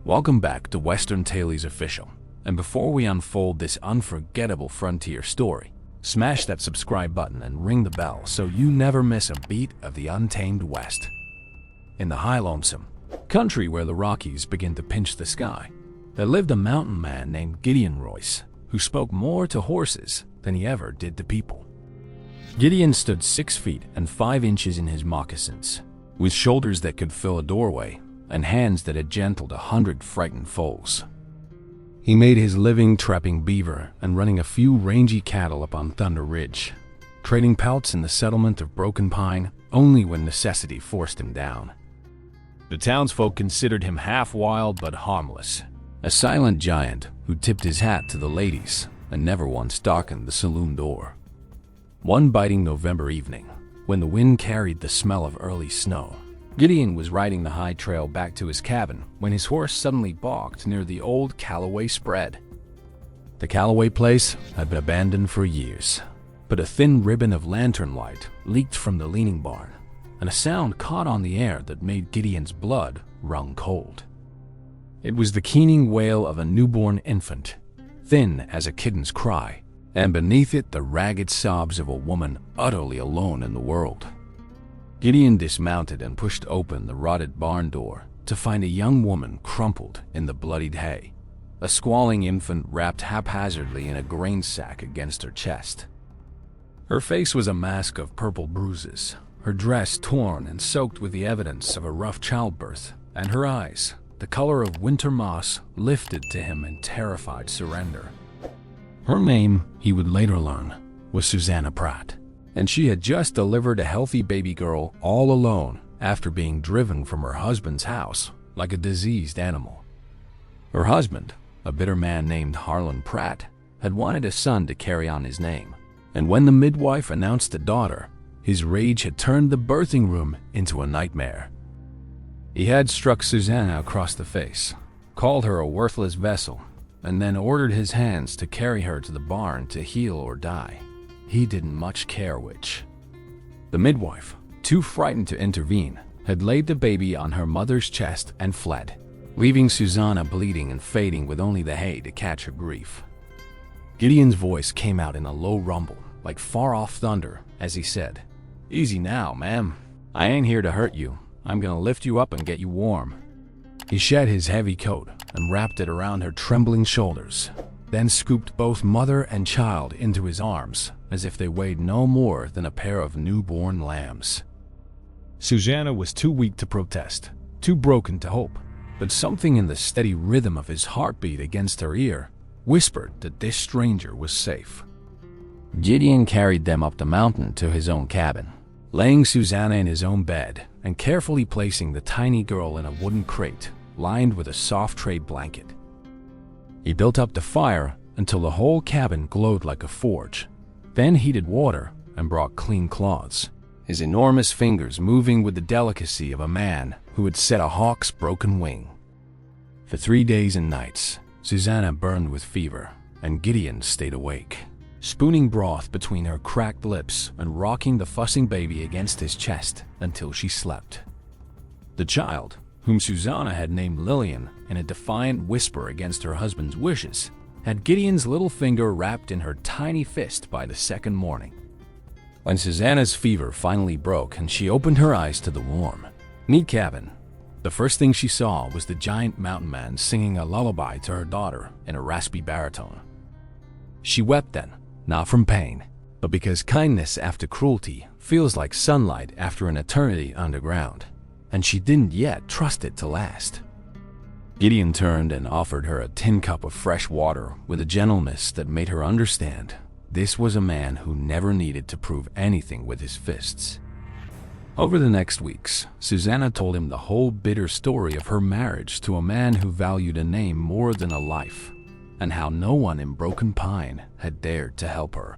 Welcome back to Western Tales Official. And before we unfold this unforgettable frontier story, smash that subscribe button and ring the bell so you never miss a beat of the untamed West. In the high lonesome country where the Rockies begin to pinch the sky, there lived a mountain man named Gideon Royce, who spoke more to horses than he ever did to people. Gideon stood 6 feet and 5 inches in his moccasins, with shoulders that could fill a doorway and hands that had gentled 100 frightened foals. He made his living trapping beaver and running a few rangy cattle up on Thunder Ridge, trading pelts in the settlement of Broken Pine only when necessity forced him down. The townsfolk considered him half wild but harmless, a silent giant who tipped his hat to the ladies and never once darkened the saloon door. One biting November evening, when the wind carried the smell of early snow, Gideon was riding the high trail back to his cabin when his horse suddenly balked near the old Callaway spread. The Callaway place had been abandoned for years, but a thin ribbon of lantern light leaked from the leaning barn, and a sound caught on the air that made Gideon's blood run cold. It was the keening wail of a newborn infant, thin as a kitten's cry, and beneath it the ragged sobs of a woman utterly alone in the world. Gideon dismounted and pushed open the rotted barn door to find a young woman crumpled in the bloodied hay, a squalling infant wrapped haphazardly in a grain sack against her chest. Her face was a mask of purple bruises, her dress torn and soaked with the evidence of a rough childbirth, and her eyes, the color of winter moss, lifted to him in terrified surrender. Her name, he would later learn, was Susanna Pratt, and she had just delivered a healthy baby girl all alone after being driven from her husband's house like a diseased animal. Her husband, a bitter man named Harlan Pratt, had wanted a son to carry on his name, and when the midwife announced a daughter, his rage had turned the birthing room into a nightmare. He had struck Susanna across the face, called her a worthless vessel, and then ordered his hands to carry her to the barn to heal or die. He didn't much care which. The midwife, too frightened to intervene, had laid the baby on her mother's chest and fled, leaving Susanna bleeding and fading with only the hay to catch her grief. Gideon's voice came out in a low rumble, like far-off thunder, as he said, "Easy now, ma'am. I ain't here to hurt you. I'm gonna lift you up and get you warm." He shed his heavy coat and wrapped it around her trembling shoulders, then scooped both mother and child into his arms as if they weighed no more than a pair of newborn lambs. Susanna was too weak to protest, too broken to hope, but something in the steady rhythm of his heartbeat against her ear whispered that this stranger was safe. Gideon carried them up the mountain to his own cabin, laying Susanna in his own bed and carefully placing the tiny girl in a wooden crate lined with a soft trade blanket. He built up the fire until the whole cabin glowed like a forge, then heated water and brought clean cloths, his enormous fingers moving with the delicacy of a man who had set a hawk's broken wing. For 3 days and nights, Susanna burned with fever, and Gideon stayed awake, spooning broth between her cracked lips and rocking the fussing baby against his chest until she slept. The child, whom Susanna had named Lillian in a defiant whisper against her husband's wishes, had Gideon's little finger wrapped in her tiny fist by the second morning. When Susanna's fever finally broke and she opened her eyes to the warm, neat cabin, the first thing she saw was the giant mountain man singing a lullaby to her daughter in a raspy baritone. She wept then, not from pain, but because kindness after cruelty feels like sunlight after an eternity underground, and she didn't yet trust it to last. Gideon turned and offered her a tin cup of fresh water with a gentleness that made her understand this was a man who never needed to prove anything with his fists. Over the next weeks, Susanna told him the whole bitter story of her marriage to a man who valued a name more than a life, and how no one in Broken Pine had dared to help her.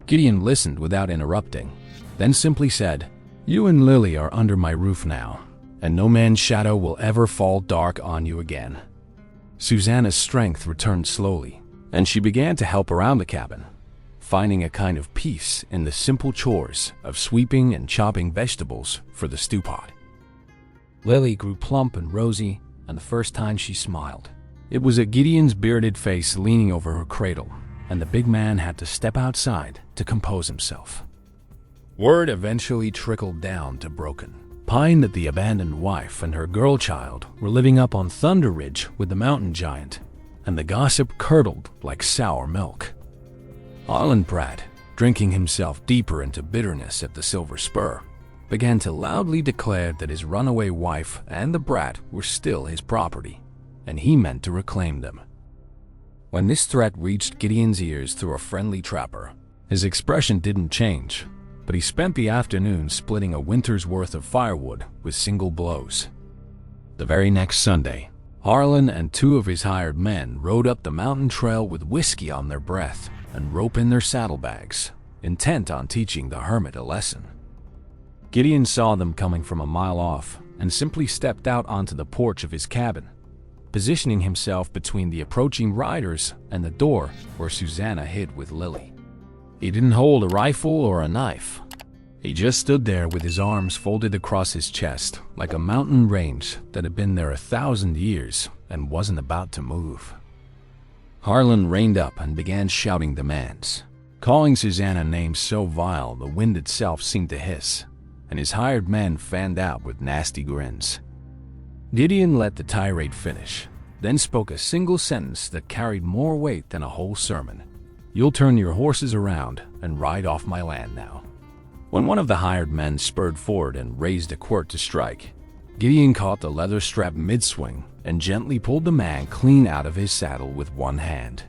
Gideon listened without interrupting, then simply said, "You and Lily are under my roof now, and no man's shadow will ever fall dark on you again." Susanna's strength returned slowly, and she began to help around the cabin, finding a kind of peace in the simple chores of sweeping and chopping vegetables for the stew pot. Lily grew plump and rosy, and the first time she smiled, it was at Gideon's bearded face leaning over her cradle, and the big man had to step outside to compose himself. Word eventually trickled down to Broken Pine that the abandoned wife and her girl child were living up on Thunder Ridge with the mountain giant, and the gossip curdled like sour milk. Harlan Pratt, drinking himself deeper into bitterness at the Silver Spur, began to loudly declare that his runaway wife and the brat were still his property, and he meant to reclaim them. When this threat reached Gideon's ears through a friendly trapper, his expression didn't change, but he spent the afternoon splitting a winter's worth of firewood with single blows. The very next Sunday, Harlan and two of his hired men rode up the mountain trail with whiskey on their breath and rope in their saddlebags, intent on teaching the hermit a lesson. Gideon saw them coming from a mile off and simply stepped out onto the porch of his cabin, positioning himself between the approaching riders and the door where Susanna hid with Lily. He didn't hold a rifle or a knife. He just stood there with his arms folded across his chest like a mountain range that had been there 1,000 years and wasn't about to move. Harlan reined up and began shouting demands, calling Susanna names so vile the wind itself seemed to hiss, and his hired men fanned out with nasty grins. Gideon let the tirade finish, then spoke a single sentence that carried more weight than a whole sermon. "You'll turn your horses around and ride off my land now." When one of the hired men spurred forward and raised a quirt to strike, Gideon caught the leather strap mid-swing and gently pulled the man clean out of his saddle with one hand.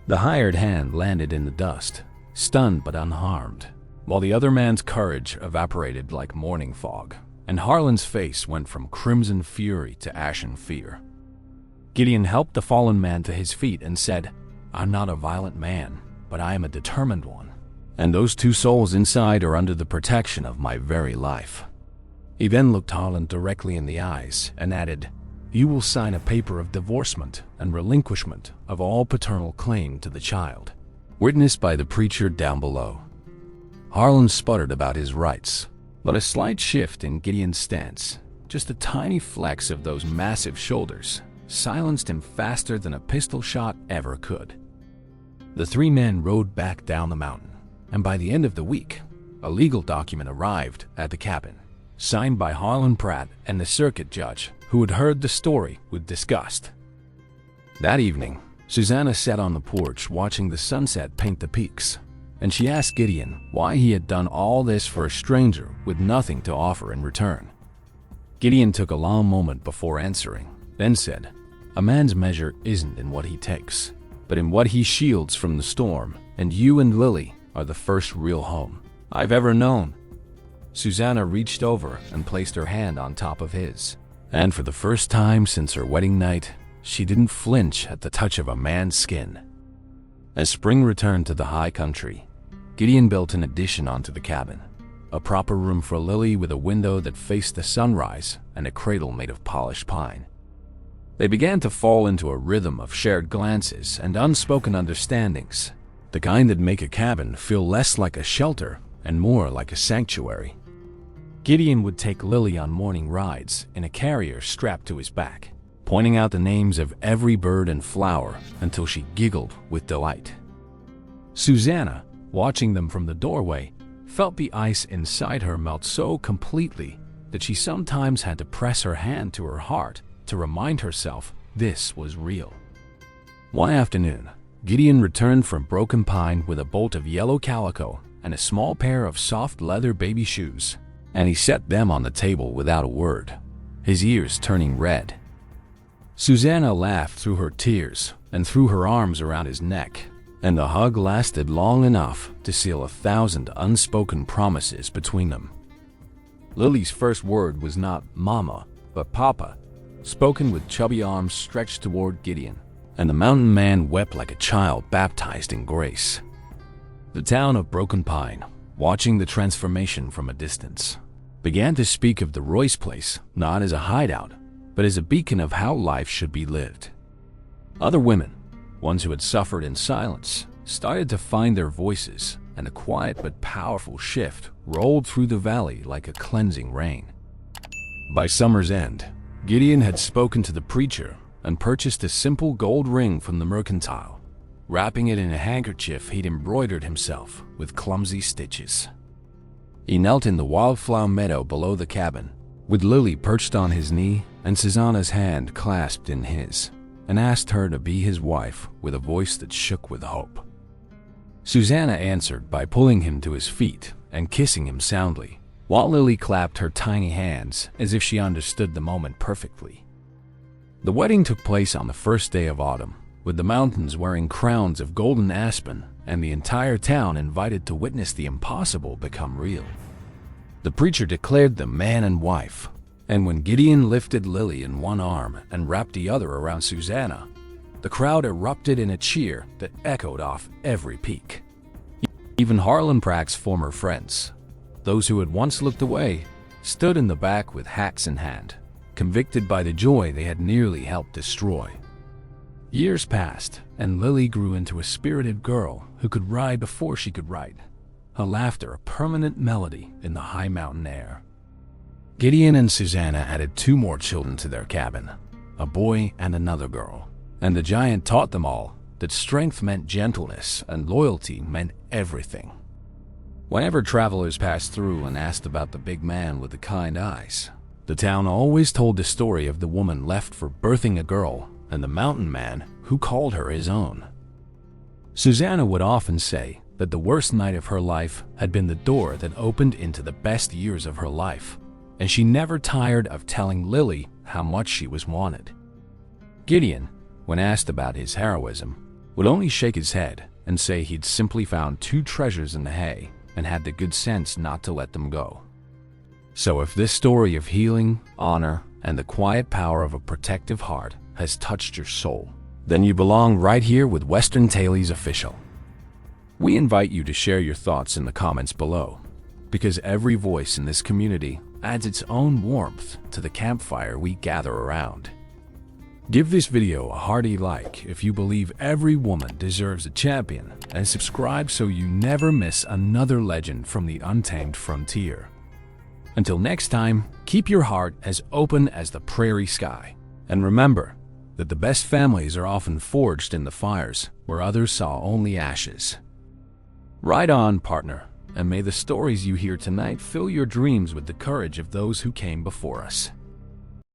The hired hand landed in the dust, stunned but unharmed, while the other man's courage evaporated like morning fog, and Harlan's face went from crimson fury to ashen fear. Gideon helped the fallen man to his feet and said, "I'm not a violent man, but I am a determined one, and those two souls inside are under the protection of my very life." He then looked Harlan directly in the eyes and added, "You will sign a paper of divorcement and relinquishment of all paternal claim to the child, witnessed by the preacher down below." Harlan sputtered about his rights, but a slight shift in Gideon's stance, just a tiny flex of those massive shoulders, silenced him faster than a pistol shot ever could. The three men rode back down the mountain, and by the end of the week, a legal document arrived at the cabin, signed by Harlan Pratt and the circuit judge, who had heard the story with disgust. That evening, Susanna sat on the porch watching the sunset paint the peaks, and she asked Gideon why he had done all this for a stranger with nothing to offer in return. Gideon took a long moment before answering, then said, "A man's measure isn't in what he takes, but in what he shields from the storm, and you and Lily are the first real home I've ever known." Susanna reached over and placed her hand on top of his, and for the first time since her wedding night, she didn't flinch at the touch of a man's skin. As spring returned to the high country, Gideon built an addition onto the cabin, a proper room for Lily with a window that faced the sunrise and a cradle made of polished pine. They began to fall into a rhythm of shared glances and unspoken understandings, the kind that make a cabin feel less like a shelter and more like a sanctuary. Gideon would take Lily on morning rides in a carrier strapped to his back, pointing out the names of every bird and flower until she giggled with delight. Susanna, watching them from the doorway, felt the ice inside her melt so completely that she sometimes had to press her hand to her heart to remind herself this was real. One afternoon, Gideon returned from Broken Pine with a bolt of yellow calico and a small pair of soft leather baby shoes, and he set them on the table without a word, his ears turning red. Susanna laughed through her tears and threw her arms around his neck, and the hug lasted long enough to seal 1,000 unspoken promises between them. Lily's first word was not "Mama," but "Papa," spoken with chubby arms stretched toward Gideon, and the mountain man wept like a child baptized in grace. The town of Broken Pine, watching the transformation from a distance, began to speak of the Royce place not as a hideout, but as a beacon of how life should be lived. Other women, ones who had suffered in silence, started to find their voices, and a quiet but powerful shift rolled through the valley like a cleansing rain. By summer's end, Gideon had spoken to the preacher and purchased a simple gold ring from the mercantile, wrapping it in a handkerchief he'd embroidered himself with clumsy stitches. He knelt in the wildflower meadow below the cabin, with Lily perched on his knee and Susanna's hand clasped in his, and asked her to be his wife with a voice that shook with hope. Susanna answered by pulling him to his feet and kissing him soundly, while Lily clapped her tiny hands as if she understood the moment perfectly. The wedding took place on the first day of autumn, with the mountains wearing crowns of golden aspen and the entire town invited to witness the impossible become real. The preacher declared them man and wife, and when Gideon lifted Lily in one arm and wrapped the other around Susanna, the crowd erupted in a cheer that echoed off every peak. Even Harlan Pratt's former friends, those who had once looked away, stood in the back with hats in hand, convicted by the joy they had nearly helped destroy. Years passed, and Lily grew into a spirited girl who could ride before she could write, her laughter a permanent melody in the high mountain air. Gideon and Susanna added 2 more children to their cabin, a boy and another girl, and the giant taught them all that strength meant gentleness and loyalty meant everything. Whenever travelers passed through and asked about the big man with the kind eyes, the town always told the story of the woman left for birthing a girl and the mountain man who called her his own. Susanna would often say that the worst night of her life had been the door that opened into the best years of her life, and she never tired of telling Lily how much she was wanted. Gideon, when asked about his heroism, would only shake his head and say he'd simply found 2 treasures in the hay and had the good sense not to let them go. So if this story of healing, honor, and the quiet power of a protective heart has touched your soul, then you belong right here with Western Tales Official. We invite you to share your thoughts in the comments below, because every voice in this community adds its own warmth to the campfire we gather around. Give this video a hearty like if you believe every woman deserves a champion, and subscribe so you never miss another legend from the untamed frontier. Until next time, keep your heart as open as the prairie sky, and remember that the best families are often forged in the fires where others saw only ashes. Ride on, partner, and may the stories you hear tonight fill your dreams with the courage of those who came before us.